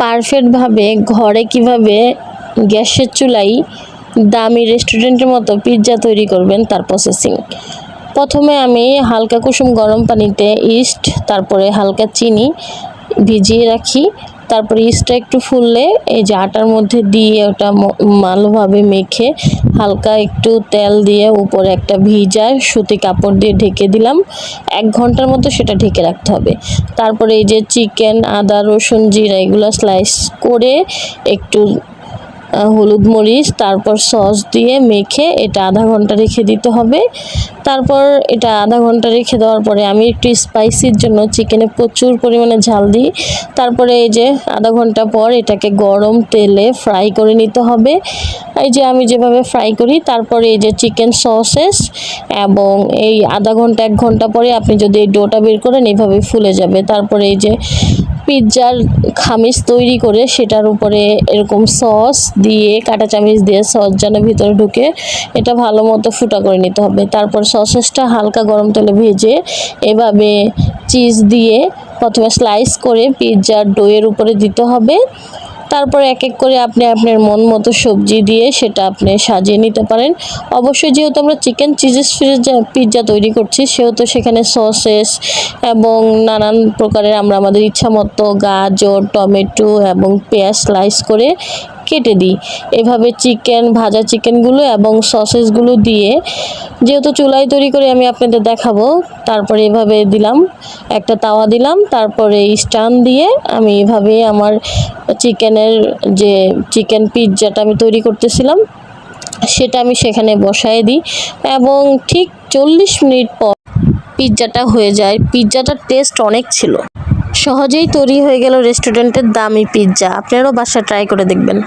পারফেক্টভাবে ঘরে কিভাবে গ্যাসের চুলায় দামি রেস্টুরেন্টের মতো পিৎজা তৈরি করবেন তার প্রসেসিং। প্রথমে আমি হালকা কুসুম গরম পানিতে ইস্ট, তারপরে হালকা চিনি ভিজিয়ে রাখি। তারপরে ইস্টটা একটু ফুললে এই যে আটার মধ্যে দিয়ে ওটা ভালোভাবে মেখে হালকা একটু তেল দিয়ে উপরে একটা ভিজা সুতি কাপড় দিয়ে ঢেকে দিলাম। 1 ঘন্টার মতো সেটা ঢেকে রাখতে হবে। তারপরে এই যে চিকেন, আদা, রসুন, জিরা এগুলো স্লাইস করে একটু হলুদ মরিচ তারপর সস দিয়ে মেখে এটা আধা ঘন্টা রেখে দিতে হবে। তারপর এটা আধা ঘন্টা রেখে দেওয়ার পরে আমি একটু স্পাইসির জন্য চিকেনে প্রচুর পরিমাণে ঝাল দিই। তারপরে এই যে আধা ঘন্টা পর এটাকে গরম তেলে ফ্রাই করে নিতে হবে, এই যে আমি যেভাবে ফ্রাই করি। তারপরে এই যে চিকেন সসেস এবং এই আধা ঘন্টা 1 ঘন্টা পরে আপনি যদি এই ডোটা বের করেন এভাবে ফুলে যাবে। তারপরে এই যে পিৎজার খামিজ তৈরি করে সেটার উপরে এরকম সস দিয়ে কাঁটা চামচ দিয়ে সস যেন ভিতরে ঢুকে এটা ভালো মতো ফুটা করে নিতে হবে। তারপর সসেসটা হালকা গরম তেলে ভেজে এভাবে চিজ দিয়ে প্রথমে স্লাইস করে পিৎজার ডোয়ের উপরে দিতে হবে। তারপর এক এক করে আপনি আপনার মন মতো সবজি দিয়ে সেটা আপনি সাজিয়ে নিতে পারেন। অবশ্যই যেহেতু আমরা চিকেন চিজেস পিৎজা তৈরি করছি সেহেতু সেখানে সসেস এবং নানান প্রকারের আমরা আমাদের ইচ্ছা মতো গাজর, টমেটো এবং পেঁয়াজ স্লাইস করে কেটে দিই। এভাবে ভাজা চিকেনগুলো এবং সসেসগুলো দিয়ে যেহেতু চুলায় তৈরি করে আমি আপনাদের দেখাবো, তারপরে এভাবে দিলাম, একটা তাওয়া দিলাম, তারপরে স্ট্যান্ড দিয়ে আমি এভাবে আমার চিকেন পিৎজাটা আমি তৈরি করতেছিলাম সেটা আমি সেখানে বসায় দিই এবং ঠিক 40 মিনিট পর পিৎজাটা হয়ে যায়। পিৎজাটার টেস্ট অনেক ছিল, সহজেই তৈরি হয়ে গেল রেস্টুরেন্টের দামি পিৎজা। আপনারাও বাসায় ট্রাই করে দেখবেন।